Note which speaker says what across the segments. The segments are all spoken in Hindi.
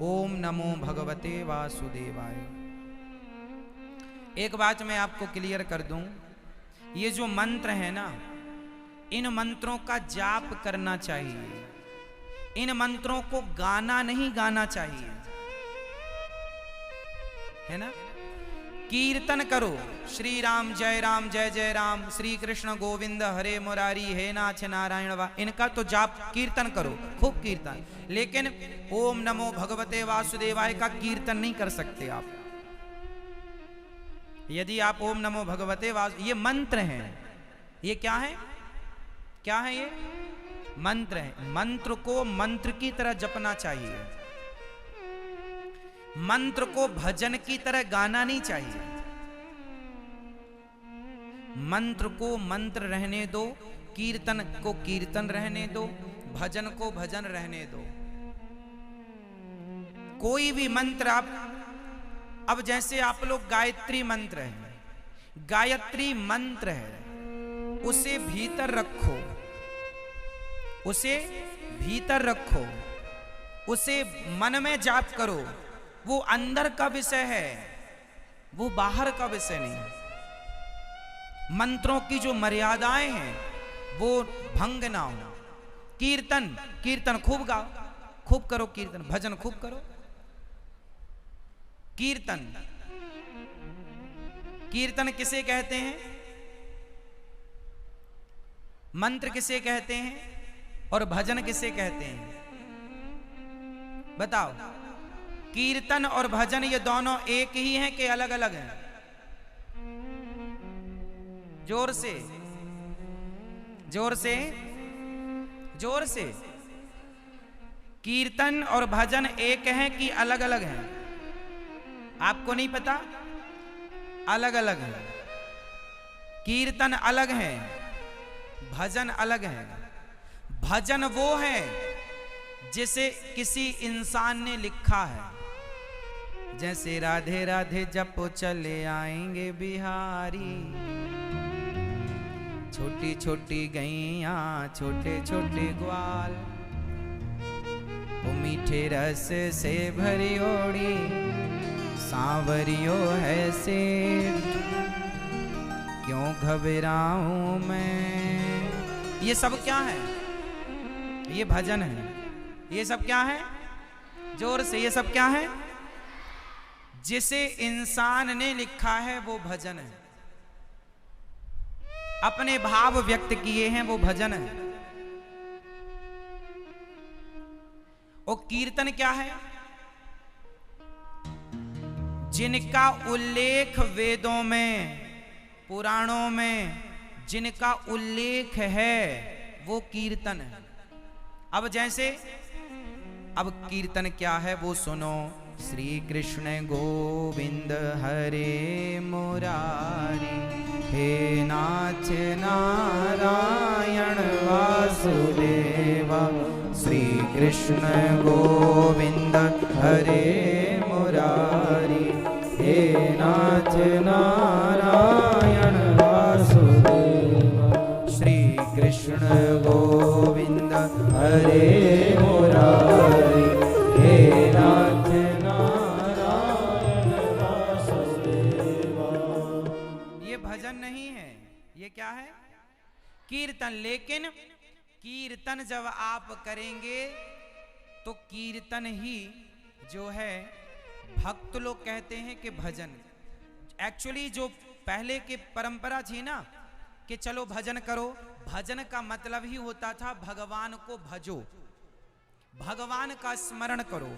Speaker 1: ओम नमो भगवते वासुदेवाय। एक बात मैं आपको क्लियर कर दूं, ये जो मंत्र है ना, इन मंत्रों का जाप करना चाहिए, इन मंत्रों को गाना नहीं गाना चाहिए, है ना। कीर्तन करो, श्री राम जय जय राम, श्री कृष्ण गोविंद हरे मुरारी, हे नाथ नारायण वा, इनका तो जाप कीर्तन करो, खूब कीर्तन। लेकिन ओम नमो भगवते वासुदेवाय का कीर्तन नहीं कर सकते आप। यदि आप ओम नमो भगवते वासु, ये मंत्र हैं, ये क्या है, क्या है, ये मंत्र है। मंत्र को मंत्र की तरह जपना चाहिए, मंत्र को भजन की तरह गाना नहीं चाहिए। मंत्र को मंत्र रहने दो, कीर्तन को कीर्तन रहने दो, भजन को भजन रहने दो। कोई भी मंत्र आप, अब जैसे आप लोग गायत्री मंत्र है, गायत्री मंत्र है, उसे भीतर रखो, उसे भीतर रखो, उसे मन में जाप करो। वो अंदर का विषय है, वो बाहर का विषय नहीं। मंत्रों की जो मर्यादाएं हैं वो भंग ना हो। कीर्तन, कीर्तन खूब गाओ, खूब करो कीर्तन, भजन खूब करो। कीर्तन, कीर्तन किसे कहते हैं, मंत्र किसे कहते हैं और भजन किसे कहते हैं, बताओ। कीर्तन और भजन ये दोनों एक ही हैं कि अलग अलग हैं? जोर से, जोर से, जोर से। कीर्तन और भजन एक हैं कि अलग अलग हैं? आपको नहीं पता? अलग अलग है। कीर्तन अलग है, भजन अलग है। भजन वो है जिसे किसी इंसान ने लिखा है, जैसे राधे राधे जपो चले आएंगे बिहारी, छोटी छोटी गैया छोटे छोटे ग्वाल, वो मीठे रस से भरी ओड़ी सांवरियो है सेठ, क्यों घबराऊं मैं। ये सब क्या है? ये भजन है। ये सब क्या है? जोर से, ये सब क्या है? जिसे इंसान ने लिखा है वो भजन है, अपने भाव व्यक्त किए हैं वो भजन है। और कीर्तन क्या है? जिनका उल्लेख वेदों में, पुराणों में जिनका उल्लेख है वो कीर्तन है। अब जैसे, अब कीर्तन क्या है वो सुनो। श्री कृष्ण गोविंद हरे मुरारी, हे नाथ नारायण वासुदेवा, श्री कृष्ण गोविंद हरे मुरारी, हे नाथ नारायण वासुदेवा, श्री कृष्ण गोविंद हरे मुरारी, हे नाथ नारायण वासुदेवा। ये भजन नहीं है, ये क्या है? कीर्तन। लेकिन कीर्तन जब आप करेंगे तो कीर्तन ही जो है, भक्त लोग कहते हैं कि भजन। एक्चुअली जो पहले की परंपरा थी ना कि चलो भजन करो, भजन का मतलब ही होता था भगवान को भजो, भगवान का स्मरण करो,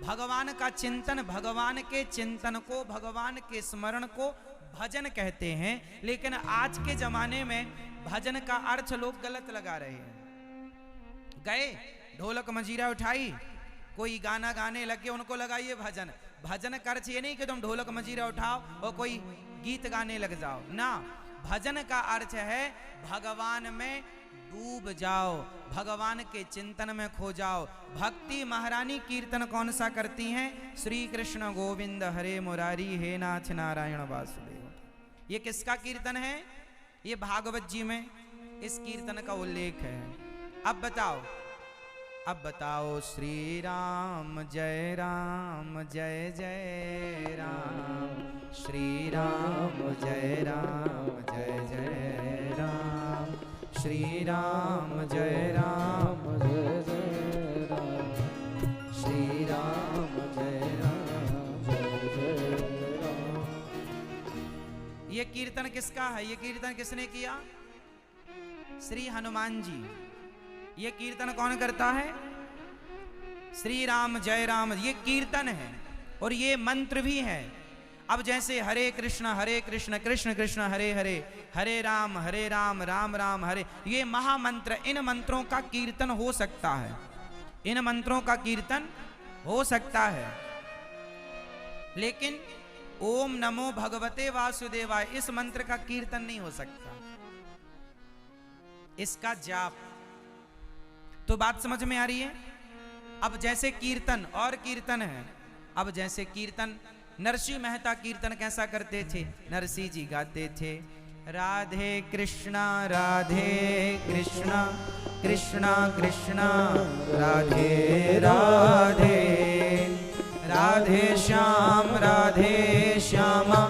Speaker 1: भगवान का चिंतन, भगवान के चिंतन को, भगवान के स्मरण को भजन कहते हैं। लेकिन आज के जमाने में भजन का अर्थ लोग गलत लगा रहे हैं। गए ढोलक मंजीरा उठाई, कोई गाना गाने लगे, उनको लगाइए भजन। भजन का अर्थ ये नहीं कि तुम ढोलक मंजीरा उठाओ और कोई गीत गाने लग जाओ ना। भजन का अर्थ है भगवान में डूब जाओ, भगवान के चिंतन में खो जाओ। भक्ति महारानी कीर्तन कौन सा करती हैं? श्री कृष्ण गोविंद हरे मुरारी, हे नाथ नारायण वासुदेव। ये किसका कीर्तन है? ये भागवत जी में इस कीर्तन का उल्लेख है। अब बताओ, अब बताओ श्री राम जय जय राम, श्री राम जय जय राम, श्री राम जय राम, श्री राम जय राम। ये कीर्तन किसका है? ये कीर्तन किसने किया? श्री हनुमान जी। ये कीर्तन कौन करता है? श्री राम जय राम। ये कीर्तन है और ये मंत्र भी है। अब जैसे हरे कृष्ण कृष्ण कृष्ण हरे हरे, हरे राम राम राम हरे, ये महामंत्र, इन मंत्रों का कीर्तन हो सकता है, इन मंत्रों का कीर्तन हो सकता है। लेकिन ओम नमो भगवते वासुदेवाय, इस मंत्र का कीर्तन नहीं हो सकता, इसका जाप। तो बात समझ में आ रही है? अब जैसे कीर्तन और कीर्तन है। अब जैसे कीर्तन, नरसिंह मेहता कीर्तन कैसा करते थे? नरसिंह जी गाते थे राधे कृष्णा कृष्णा कृष्णा राधे राधे, राधे श्याम श्यामा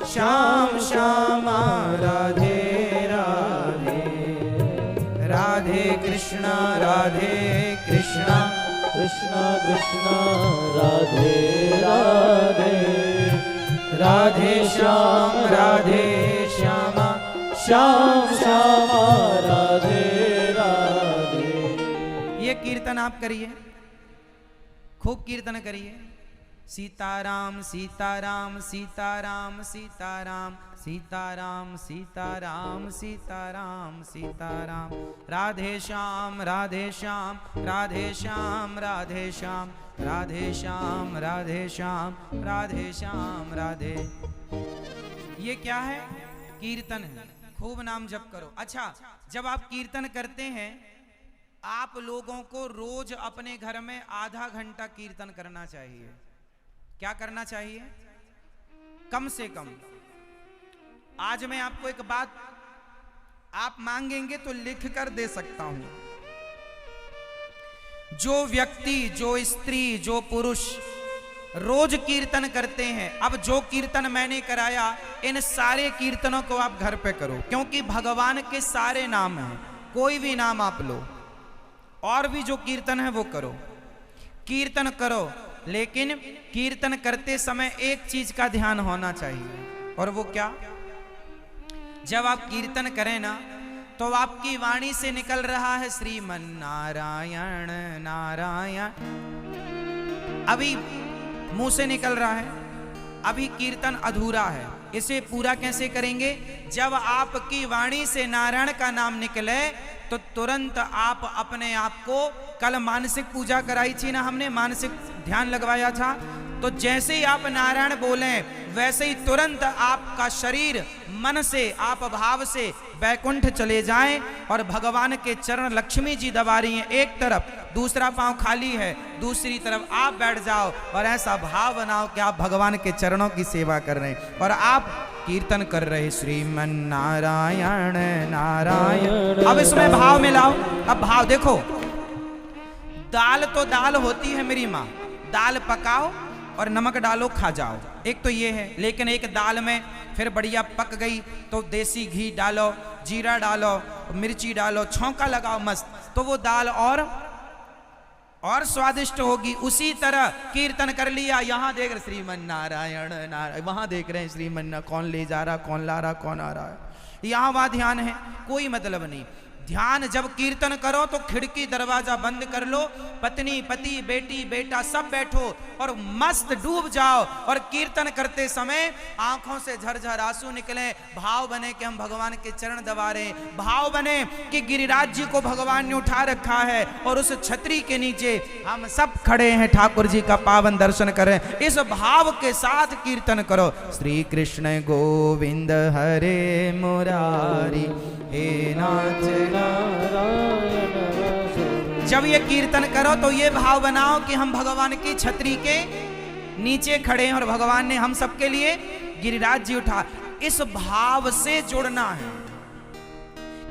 Speaker 1: श्याम श्यामा राधे राधे, राधे कृष्णा कृष्णा कृष्णा राधे राधे, राधे श्यामा श्याम श्यामा राधे राधे। ये कीर्तन आप करिए, खूब कीर्तन करिए। सीताराम सीताराम सीताराम सीताराम सीताराम सीताराम सीताराम सीताराम, राधे श्याम राधे श्याम राधे श्याम राधे श्याम राधे श्याम राधे श्याम राधे श्याम राधे। ये क्या है? कीर्तन है। खूब नाम जप करो। अच्छा, जब आप कीर्तन करते हैं, आप लोगों को रोज अपने घर में आधा घंटा कीर्तन करना चाहिए। क्या करना चाहिए? कम से कम। आज मैं आपको एक बात, आप मांगेंगे तो लिख कर दे सकता हूं। जो व्यक्ति, जो स्त्री, जो पुरुष रोज कीर्तन करते हैं, अब जो कीर्तन मैंने कराया, इन सारे कीर्तनों को आप घर पे करो, क्योंकि भगवान के सारे नाम हैं। कोई भी नाम आप लो, और भी जो कीर्तन है वो करो। कीर्तन करो, लेकिन कीर्तन करते समय एक चीज का ध्यान होना चाहिए, और वो क्या? जब आप कीर्तन करें ना, तो आपकी वाणी से निकल रहा है श्रीमन नारायण नारायण, अभी मुंह से निकल रहा है, अभी कीर्तन अधूरा है। इसे पूरा कैसे करेंगे? जब आपकी वाणी से नारायण का नाम निकले, तो तुरंत आप अपने आप को, कल मानसिक पूजा कराई थी ना हमने, मानसिक ध्यान लगवाया था, तो जैसे ही आप नारायण बोलें, वैसे ही तुरंत आपका शरीर मन से, आप भाव से बैकुंठ चले जाएं, और भगवान के चरण, लक्ष्मी जी दबा रही हैं एक तरफ, दूसरा पांव खाली है, दूसरी तरफ आप बैठ जाओ, और ऐसा भाव बनाओ कि आप भगवान के चरणों की सेवा कर रहे हैं और आप कीर्तन कर रहे श्रीमन नारायण नारायण। अब इसमें भाव मिलाओ। अब भाव देखो, दाल तो दाल होती है मेरी माँ, दाल पकाओ और नमक डालो, खा जाओ, एक तो ये है। लेकिन एक दाल में फिर बढ़िया पक गई तो देसी घी डालो, जीरा डालो, मिर्ची डालो, छौंका लगाओ मस्त, तो वो दाल और स्वादिष्ट होगी। उसी तरह कीर्तन कर लिया, यहाँ देख रहे श्रीमन नारायण नारायण, वहां देख रहे हैं श्रीमन, कौन ले जा रहा, कौन ला रहा, कौन आ रहा है, यहाँ वहां ध्यान है, कोई मतलब नहीं। ध्यान जब कीर्तन करो तो खिड़की दरवाजा बंद कर लो, पत्नी पति बेटी बेटा सब बैठो और मस्त डूब जाओ, और कीर्तन करते समय आंखों से झरझर आंसू निकले, भाव बने कि हम भगवान के चरण दबा रहे हैं, भाव बने कि गिरिराज जी को भगवान ने उठा रखा है और उस छतरी के नीचे हम सब खड़े हैं, ठाकुर जी का पावन दर्शन करें। इस भाव के साथ कीर्तन करो। श्री कृष्ण गोविंद हरे मुरारी, हे नाथ जब ये कीर्तन करो तो ये भाव बनाओ कि हम भगवान की छतरी के नीचे खड़े हैं और भगवान ने हम सबके लिए गिरिराज जी उठा। इस भाव से जुड़ना है।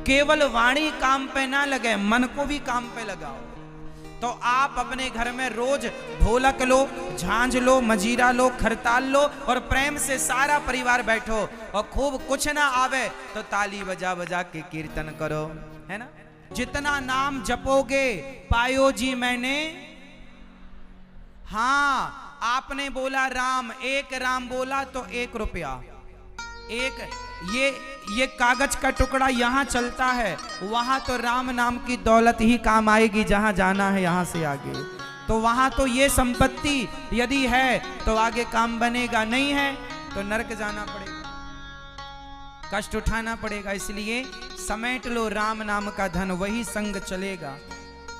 Speaker 1: केवल वाणी काम पे ना लगे, मन को भी काम पे लगाओ। तो आप अपने घर में रोज ढोलक लो, झांझ लो, मजीरा लो, खरताल लो और प्रेम से सारा परिवार बैठो और खूब कुछ ना आवे तो ताली बजा बजा के कीर्तन करो, है ना। जितना नाम जपोगे पायो जी मैंने। हाँ, आपने बोला राम, एक राम बोला तो 1 रुपया। एक ये कागज का टुकड़ा यहां चलता है, वहां तो राम नाम की दौलत ही काम आएगी, जहां जाना है यहां से आगे। तो वहां तो ये संपत्ति यदि है तो आगे काम बनेगा, नहीं है तो नरक जाना पड़ेगा, कष्ट उठाना पड़ेगा। इसलिए समेट लो राम नाम का धन, वही संग चलेगा।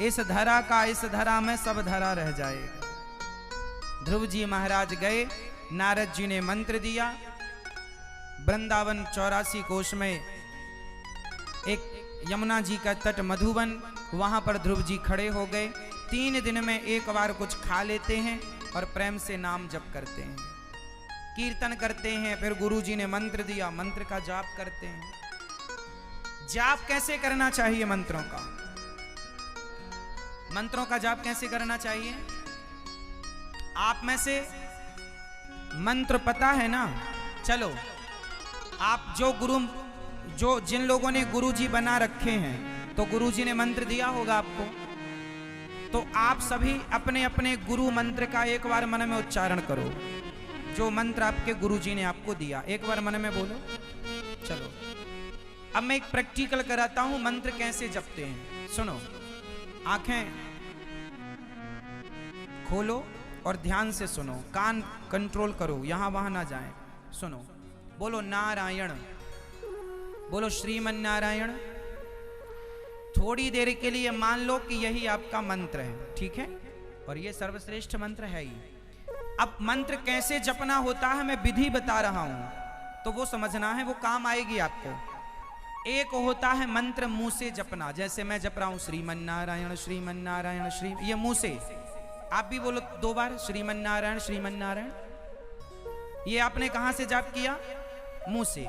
Speaker 1: इस धरा का, इस धरा में सब धरा रह जाएगा। ध्रुव जी महाराज गए, नारद जी ने मंत्र दिया। वृंदावन 84 कोश में एक यमुना जी का तट मधुबन, वहां पर ध्रुव जी खड़े हो गए। 3 दिन में एक बार कुछ खा लेते हैं और प्रेम से नाम जप करते हैं, कीर्तन करते हैं। फिर गुरु जी ने मंत्र दिया, मंत्र का जाप करते हैं। जाप कैसे करना चाहिए मंत्रों का? मंत्रों का जाप कैसे करना चाहिए? आप में से मंत्र पता है ना? चलो, आप जिन लोगों ने गुरु जी बना रखे हैं, तो गुरु जी ने मंत्र दिया होगा आपको, तो आप सभी अपने अपने गुरु मंत्र का एक बार मन में उच्चारण करो। जो मंत्र आपके गुरु जी ने आपको दिया, एक बार मन में बोलो। चलो, अब मैं एक प्रैक्टिकल कराता हूं, मंत्र कैसे जपते हैं। सुनो, आंखें खोलो और ध्यान से सुनो, कान कंट्रोल करो, यहां वहां ना जाएं। सुनो, बोलो नारायण, बोलो श्रीमन नारायण। थोड़ी देर के लिए मान लो कि यही आपका मंत्र है, ठीक है, और ये सर्वश्रेष्ठ मंत्र है ही। अब मंत्र कैसे जपना होता है मैं विधि बता रहा हूं, तो वो समझना है, वो काम आएगी आपको। एक होता है मंत्र मुंह से जपना, जैसे मैं जप रहा हूं श्रीमन नारायण श्रीमन नारायण श्री, ये मुंह से। आप भी बोलो 2 बार श्रीमन नारायण श्रीमन नारायण। ये आपने कहां से जाप किया? मुंह से।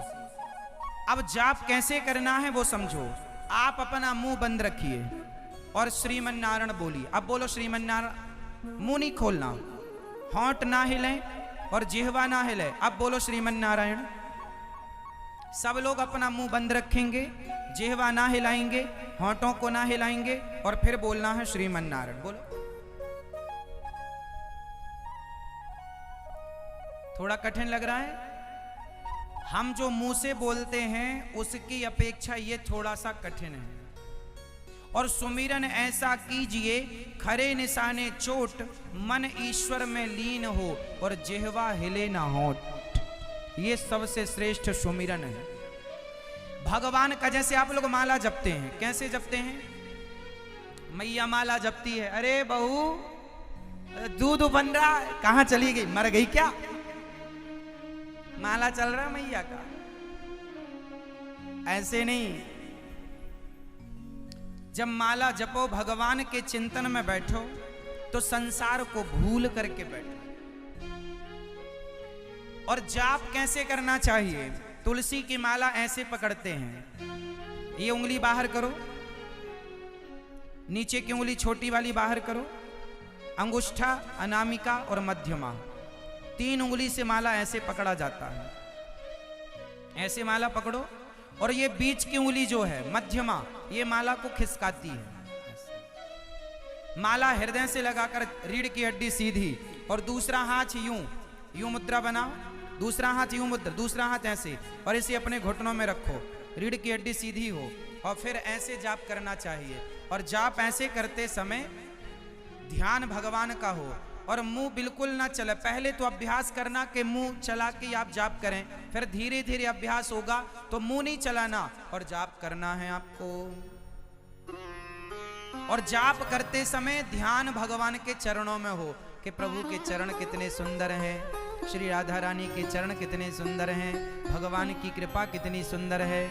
Speaker 1: अब जाप कैसे करना है वो समझो। आप अपना मुंह बंद रखिए और श्रीमन नारायण बोलिए। अब बोलो श्रीमन नारायण, मुंह नहीं खोलना, होंठ ना हिले और जिह्वा ना हिले। अब बोलो श्रीमन नारायण। सब लोग अपना मुंह बंद रखेंगे, जिह्वा ना हिलाएंगे, होंठों को ना हिलाएंगे और फिर बोलना है श्रीमन नारायण। बोलो, थोड़ा कठिन लग रहा है? हम जो मुंह से बोलते हैं उसकी अपेक्षा ये थोड़ा सा कठिन है। और सुमिरन ऐसा कीजिए खरे निशाने चोट, मन ईश्वर में लीन हो और जिह्वा हिले ना होठ। ये सबसे श्रेष्ठ सुमिरन है भगवान का। जैसे आप लोग माला जपते हैं, कैसे जपते हैं? मैया माला जपती है, अरे बहू दूध बन रहा है, कहां चली गई, मर गई क्या? माला चल रहा मैया का। ऐसे नहीं, जब माला जपो, भगवान के चिंतन में बैठो, तो संसार को भूल करके बैठो। और जाप कैसे करना चाहिए? तुलसी की माला ऐसे पकड़ते हैं, ये उंगली बाहर करो, नीचे की उंगली छोटी वाली बाहर करो, अंगुष्ठा, अनामिका और मध्यमा, 3 उंगली से माला ऐसे पकड़ा जाता है। ऐसे माला पकड़ो और ये बीच की उंगली जो है मध्यमा, ये माला को खिसकाती है। माला हृदय से लगाकर रीढ़ की हड्डी सीधी और दूसरा हाथ यूं मुद्रा बनाओ, दूसरा हाथ यूं मुद्रा, दूसरा हाथ ऐसे, और इसे अपने घुटनों में रखो, रीढ़ की हड्डी सीधी हो और फिर ऐसे जाप करना चाहिए। और जाप ऐसे करते समय ध्यान भगवान का हो और मुंह बिल्कुल ना चले। पहले तो अभ्यास करना कि मुंह चला के आप जाप करें, फिर धीरे धीरे अभ्यास होगा तो मुंह नहीं चलाना और जाप करना है आपको। और जाप करते समय ध्यान भगवान के चरणों में हो कि प्रभु के चरण कितने सुंदर हैं, श्री राधा रानी के चरण कितने सुंदर हैं, भगवान की कृपा कितनी सुंदर है,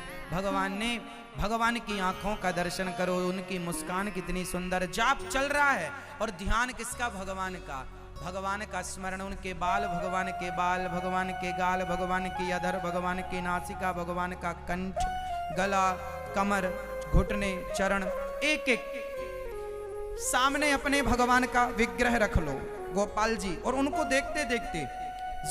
Speaker 1: भगवान की आंखों का दर्शन करो, उनकी मुस्कान कितनी सुंदर। जाप चल रहा है और ध्यान किसका? भगवान का। भगवान का स्मरण, उनके बाल, भगवान के बाल, भगवान के गाल, भगवान की अधर, भगवान की नासिका, भगवान का कंठ, गला, कमर, घुटने, चरण, एक एक सामने अपने भगवान का विग्रह रख लो गोपाल जी, और उनको देखते देखते,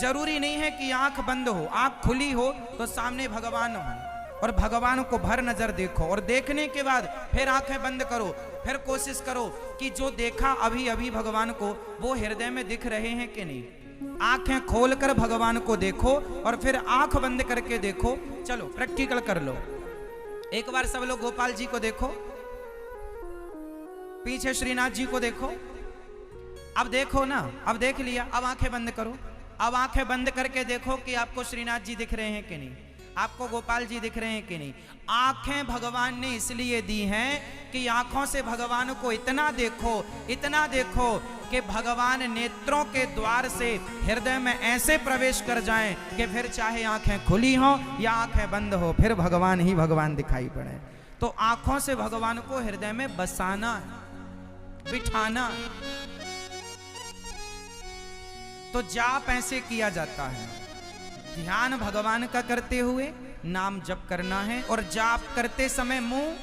Speaker 1: जरूरी नहीं है कि आंख बंद हो, आंख खुली हो तो सामने भगवान हो, और भगवान को भर नजर देखो, और देखने के बाद फिर आंखें बंद करो, फिर कोशिश करो कि जो देखा अभी अभी भगवान को वो हृदय में दिख रहे हैं कि नहीं। आंखें खोलकर भगवान को देखो और फिर आंख बंद करके देखो। चलो प्रैक्टिकल कर लो। एक बार सब लोग गोपाल जी को देखो, पीछे श्रीनाथ जी को देखो। अब देखो ना, अब देख लिया, अब आंखें बंद करो। अब आंखें बंद करके देखो कि आपको श्रीनाथ जी दिख रहे हैं कि नहीं, आपको गोपाल जी दिख रहे हैं कि नहीं। आंखें भगवान ने इसलिए दी हैं कि आंखों से भगवान को इतना देखो, इतना देखो कि भगवान नेत्रों के द्वार से हृदय में ऐसे प्रवेश कर जाएं कि फिर चाहे आंखें खुली हो या आंखें बंद हो, फिर भगवान ही भगवान दिखाई पड़े। तो आंखों से भगवान को हृदय में बसाना, बिठाना। तो जाप ऐसे किया जाता है, ध्यान भगवान का करते हुए नाम जप करना है, और जाप करते समय मुंह,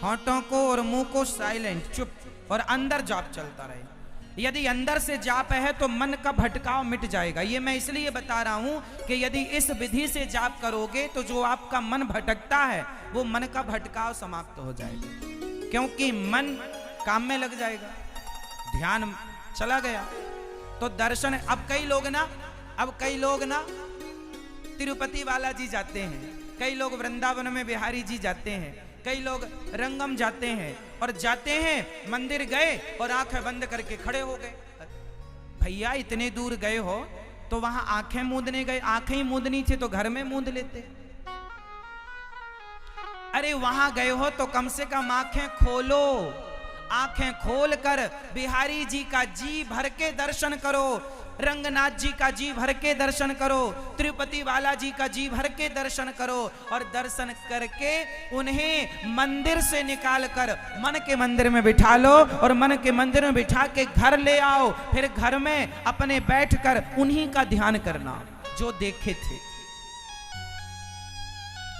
Speaker 1: होठों को और मुंह को साइलेंट, चुप, और अंदर जाप चलता रहे। यदि अंदर से जाप है तो मन का भटकाव मिट जाएगा। ये मैं इसलिए बता रहा हूं कि यदि इस विधि से जाप करोगे तो जो आपका मन भटकता है वो मन का भटकाव समाप्त हो जाएगा, क्योंकि मन काम में लग जाएगा, ध्यान चला गया। तो दर्शन, अब कई लोग ना तिरुपति बालाजी जाते हैं, कई लोग वृंदावन में बिहारी जी जाते हैं, कई लोग रंगम जाते हैं, और जाते हैं मंदिर गए और आंखें बंद करके खड़े हो गए। भैया इतने दूर गए हो तो वहां आंखें मूंदने गए, आंखें ही मूंदनी थी तो घर में मूंद लेते। अरे वहां गए हो तो कम से कम आंखें खोलो, आंखें खोलकर बिहारी जी का जी भर के दर्शन करो, रंगनाथ जी का जी भर के दर्शन करो, तिरुपति बालाजी का जी भर के दर्शन करो, और दर्शन करके उन्हें मंदिर से निकाल कर मन के मंदिर में बिठा लो, और मन के मंदिर में बिठा के घर ले आओ। फिर घर में अपने बैठकर उन्हीं का ध्यान करना जो देखे थे।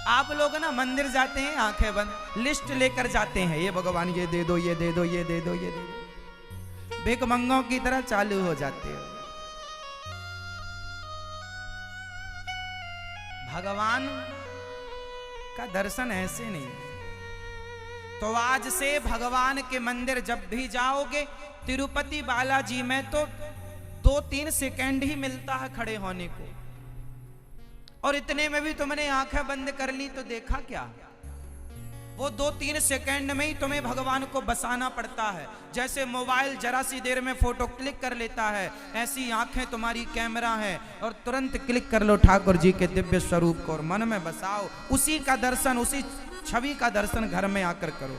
Speaker 1: आप लोग ना मंदिर जाते हैं आंखें बंद, लिस्ट लेकर जाते हैं, ये भगवान ये दे दो, ये दे दो, ये दे दो, ये दे दो, भिखमंगों की तरह चालू हो जाते हो। भगवान का दर्शन ऐसे नहीं। तो आज से भगवान के मंदिर जब भी जाओगे, तिरुपति बालाजी में तो 2-3 सेकंड ही मिलता है खड़े होने को, और इतने में भी तुमने आंखें बंद कर ली तो देखा क्या? वो 2-3 सेकंड में ही तुम्हें भगवान को बसाना पड़ता है। जैसे मोबाइल जरा सी देर में फोटो क्लिक कर लेता है, ऐसी आंखें तुम्हारी कैमरा है, और तुरंत क्लिक कर लो ठाकुर जी के दिव्य स्वरूप को और मन में बसाओ। उसी का दर्शन, उसी छवि का दर्शन घर में आकर करो,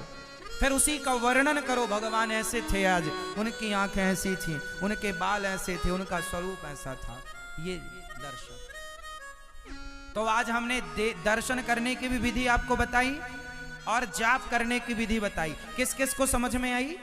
Speaker 1: फिर उसी का वर्णन करो। भगवान ऐसे थे, आज उनकी आंखें ऐसी थी, उनके बाल ऐसे थे, उनका स्वरूप ऐसा था। ये दर्शन। तो आज हमने दर्शन करने की भी विधि आपको बताई और जाप करने की विधि बताई। किस किस को समझ में आई?